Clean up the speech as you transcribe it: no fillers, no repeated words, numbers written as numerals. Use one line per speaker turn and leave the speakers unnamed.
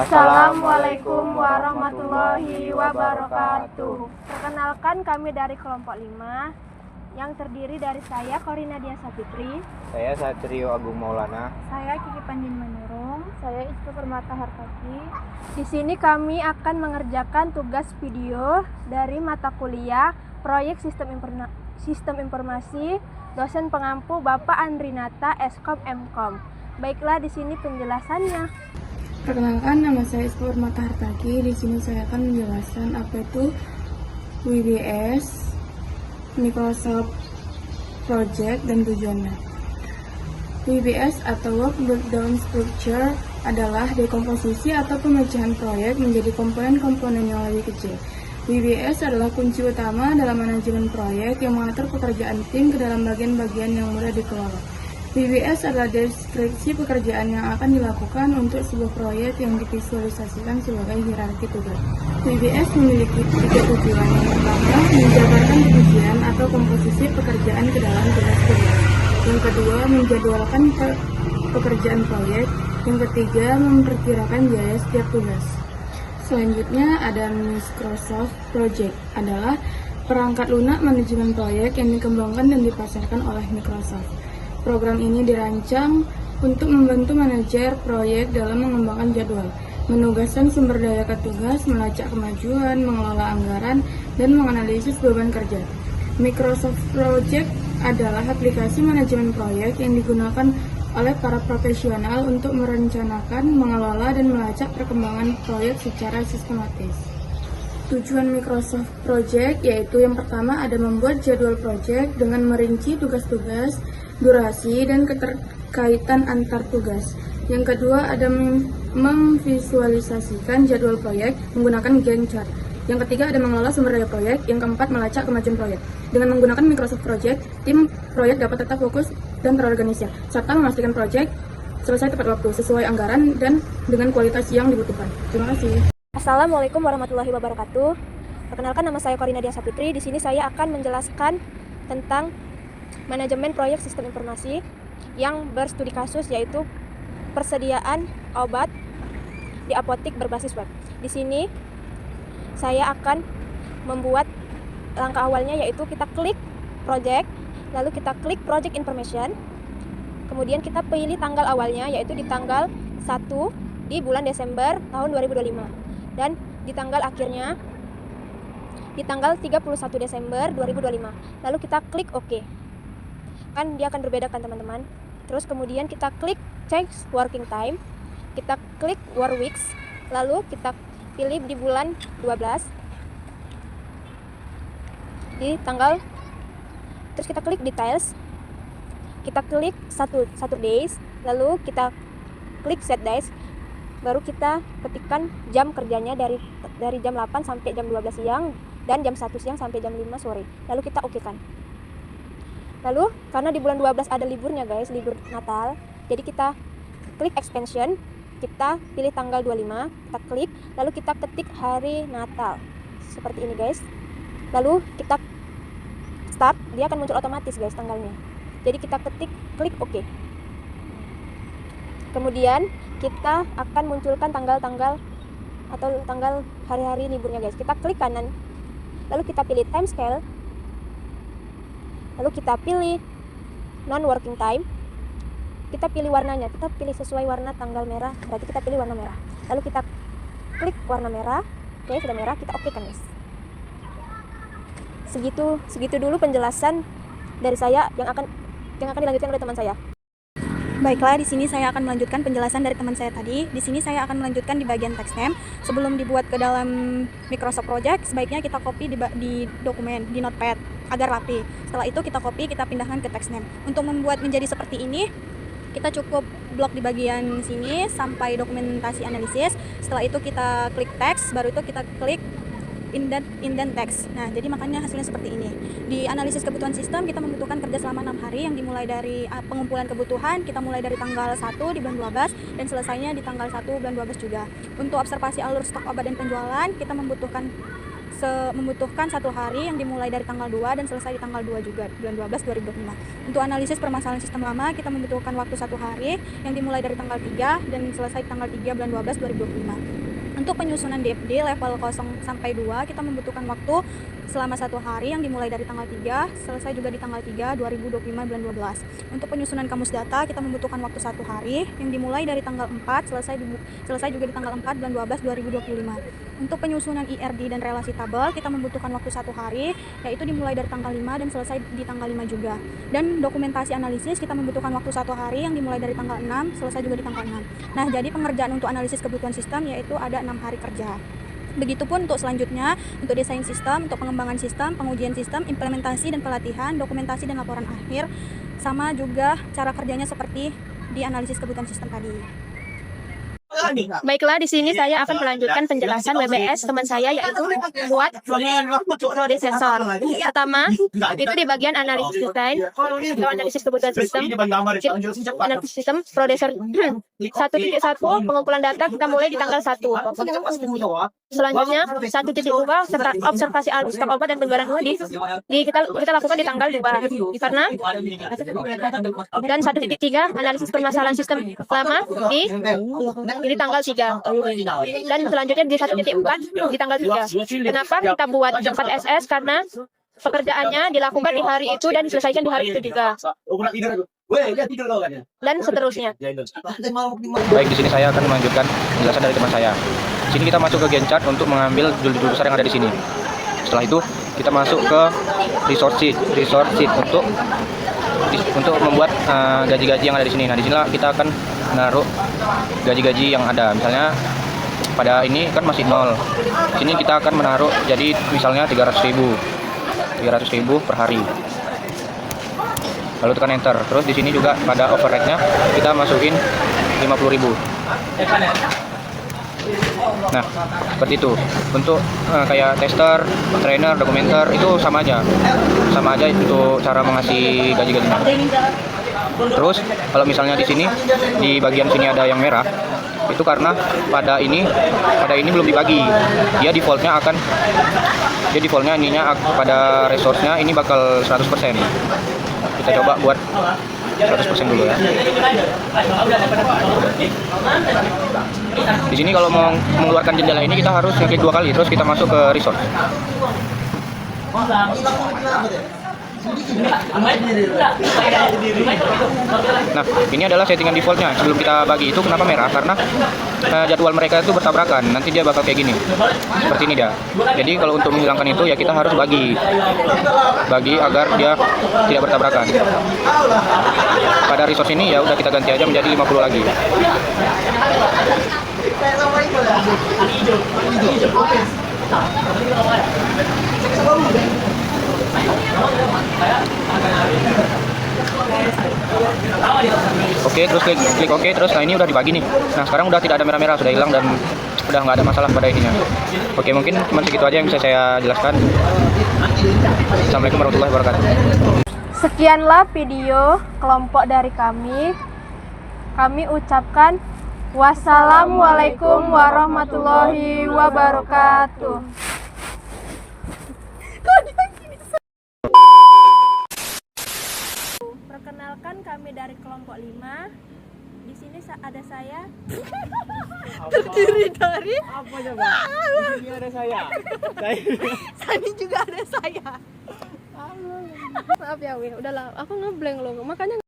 Assalamualaikum warahmatullahi wabarakatuh. Perkenalkan, kami dari kelompok 5 yang terdiri dari saya Korina Dian Sapitri,
Saya Satrio Agung Maulana.
Saya Kiki Pandin Manurung.
saya Istu Permata Hartati. Di sini kami akan mengerjakan tugas video dari mata kuliah Proyek Sistem Informasi dosen pengampu Bapak Andrinata Eskom Mkom. Baiklah, di sini penjelasannya.
Perkenalkan, nama saya Istu Permata Hartati. Di sini saya akan menjelaskan apa itu WBS, Microsoft Project, dan tujuannya. WBS atau Work Breakdown Structure adalah dekomposisi atau pemecahan proyek menjadi komponen-komponen yang lebih kecil. WBS adalah kunci utama dalam manajemen proyek yang mengatur pekerjaan tim ke dalam bagian-bagian yang mudah dikelola. WBS adalah deskripsi pekerjaan yang akan dilakukan untuk sebuah proyek yang divisualisasikan sebagai hierarki tugas. WBS memiliki 3 tujuan. Yang pertama, menjabarkan rincian atau komposisi pekerjaan ke dalam tugas-tugas. Yang kedua, menjadwalkan pekerjaan proyek. Yang ketiga, memperkirakan biaya setiap tugas. Selanjutnya ada Microsoft Project, adalah perangkat lunak manajemen proyek yang dikembangkan dan dipasarkan oleh Microsoft. Program ini dirancang untuk membantu manajer proyek dalam mengembangkan jadwal, menugaskan sumber daya ke tugas, melacak kemajuan, mengelola anggaran, dan menganalisis beban kerja. Microsoft Project adalah aplikasi manajemen proyek yang digunakan oleh para profesional untuk merencanakan, mengelola, dan melacak perkembangan proyek secara sistematis. Tujuan Microsoft Project yaitu yang pertama ada membuat jadwal proyek dengan merinci tugas-tugas, durasi, dan keterkaitan antar tugas. Yang kedua ada memvisualisasikan jadwal proyek menggunakan Gantt chart. Yang ketiga ada mengelola sumber daya proyek. Yang keempat melacak kemajuan proyek. Dengan menggunakan Microsoft Project, tim proyek dapat tetap fokus dan terorganisir, serta memastikan proyek selesai tepat waktu, sesuai anggaran, dan dengan kualitas yang dibutuhkan. Terima kasih.
Assalamualaikum warahmatullahi wabarakatuh. Perkenalkan, nama saya Korina Dian Sapitri. Di sini saya akan menjelaskan tentang manajemen proyek sistem informasi yang berstudi kasus, yaitu persediaan obat di apotik berbasis web. Di sini saya akan membuat langkah awalnya, yaitu kita klik project, lalu kita klik project information, kemudian kita pilih tanggal awalnya, yaitu di tanggal 1 di bulan Desember tahun 2025, dan di tanggal akhirnya di tanggal 31 Desember 2025. Lalu kita klik OK. Kan dia akan berbeda kan teman-teman. Terus kemudian kita klik change working time, kita klik work weeks, lalu kita pilih di bulan 12 di tanggal, terus kita klik details, kita klik satu days, lalu kita klik set days, baru kita ketikkan jam kerjanya dari jam 8 sampai jam 12 siang dan jam 1 siang sampai jam 5 sore. Lalu kita oke kan. Lalu karena di bulan 12 ada liburnya guys, libur Natal, jadi kita klik expansion, kita pilih tanggal 25, kita klik, lalu kita ketik hari Natal seperti ini guys. Lalu kita start, dia akan muncul otomatis guys tanggalnya. Jadi kita klik OK. Kemudian kita akan munculkan tanggal-tanggal atau tanggal hari-hari liburnya guys. Kita klik kanan, lalu kita pilih time scale, lalu kita pilih non working time, kita pilih warnanya, kita pilih sesuai warna tanggal merah, berarti kita pilih warna merah. Lalu kita klik warna merah. Oke, sudah merah, kita oke kan guys. Segitu dulu penjelasan dari saya yang akan dilanjutkan oleh teman saya.
Baiklah, di sini saya akan melanjutkan penjelasan dari teman saya tadi. Di sini saya akan melanjutkan di bagian text name. Sebelum dibuat ke dalam Microsoft Project, sebaiknya kita copy di dokumen, di notepad agar rapi. Setelah itu kita copy, kita pindahkan ke text name. Untuk membuat menjadi seperti ini, kita cukup blok di bagian sini sampai dokumentasi analisis. Setelah itu kita klik text, baru itu kita klik indent text. Nah, jadi makanya hasilnya seperti ini. Di analisis kebutuhan sistem, kita membutuhkan kerja selama 6 hari yang dimulai dari pengumpulan kebutuhan. Kita mulai dari tanggal 1 di bulan 12 dan selesainya di tanggal 1 bulan 12 juga. Untuk observasi alur stok obat dan penjualan, kita membutuhkan membutuhkan 1 hari yang dimulai dari tanggal 2 dan selesai di tanggal 2 juga, bulan 12 2025. Untuk analisis permasalahan sistem lama, kita membutuhkan waktu 1 hari yang dimulai dari tanggal 3 dan selesai di tanggal 3 bulan 12 2025. Untuk penyusunan DFD level 0 sampai 2, kita membutuhkan waktu selama 1 hari yang dimulai dari tanggal 3, selesai juga di tanggal 3 2025 bulan 12. Untuk penyusunan kamus data, kita membutuhkan waktu 1 hari yang dimulai dari tanggal 4, selesai juga di tanggal 4 bulan 12 2025. Untuk penyusunan IRD dan relasi tabel, kita membutuhkan waktu 1 hari, yaitu dimulai dari tanggal 5 dan selesai di tanggal 5 juga. Dan dokumentasi analisis, kita membutuhkan waktu 1 hari yang dimulai dari tanggal 6, selesai juga di tanggal 6. Nah, jadi pengerjaan untuk analisis kebutuhan sistem yaitu ada 6 hari kerja. Begitupun untuk selanjutnya, untuk desain sistem, untuk pengembangan sistem, pengujian sistem, implementasi dan pelatihan, dokumentasi dan laporan akhir, sama juga cara kerjanya seperti di analisis kebutuhan sistem tadi.
Baiklah, di sini saya akan melanjutkan penjelasan WBS teman saya, yaitu buat prodi sensor. Pertama, itu di bagian analisis desain atau analisis kebutuhan sistem. Analisis sistem produser 1.1 pengumpulan data kita mulai di tanggal 1. Selanjutnya 1.2 observasi alur stok obat dan penjualan kita lakukan di tanggal 2 karena dan 1.3 analisis permasalahan sistem lama di tanggal 3 dan selanjutnya di 1.4 di tanggal 3. Kenapa kita buat 4 SS? Karena pekerjaannya dilakukan di hari itu dan diselesaikan di hari itu juga dan seterusnya.
Baik, di sini saya akan melanjutkan penjelasan dari teman saya. Di sini kita masuk ke Gantt chart untuk mengambil judul-judul besar yang ada di sini. Setelah itu kita masuk ke resource sheet untuk membuat gaji-gaji yang ada di sini. Nah, di sini kita akan menaruh gaji-gaji yang ada. Misalnya pada ini kan masih 0. Di sini kita akan menaruh jadi misalnya 300.000 per hari. Lalu tekan enter. Terus di sini juga pada override-nya kita masukin 50.000. Nah, seperti itu. Untuk kayak tester, trainer, dokumenter itu sama aja untuk cara mengasih gaji-gajinya. Terus kalau misalnya di sini di bagian sini ada yang merah, itu karena pada ini belum dibagi. Dia defaultnya ininya pada resource-nya ini bakal 100%. Kita coba buat 100% dulu ya. Di sini kalau mau mengeluarkan jendela ini kita harus ngeklik 2 kali, terus kita masuk ke resource. Nah, ini adalah settingan defaultnya. Sebelum kita bagi itu kenapa merah? Karena jadwal mereka itu bertabrakan. Nanti dia bakal kayak gini. Seperti ini dia. Jadi kalau untuk menghilangkan itu ya kita harus bagi agar dia tidak bertabrakan. Pada resource ini ya udah kita ganti aja menjadi 50 lagi. Oke, terus klik oke, terus nah ini udah dibagi nih. Nah, sekarang udah tidak ada merah-merah, sudah hilang dan udah nggak ada masalah pada ininya. Oke, mungkin cuma segitu aja yang bisa saya jelaskan. Assalamualaikum warahmatullahi wabarakatuh.
Sekianlah video kelompok dari kami. Kami ucapkan wassalamualaikum warahmatullahi wabarakatuh. Perkenalkan, kami dari kelompok 5. Di sini ada saya. Terdiri dari
Apa coba? Di sini ada saya.
Sani juga ada saya. Maaf ya, Wi. Udahlah, aku ngeblank loh. Makanya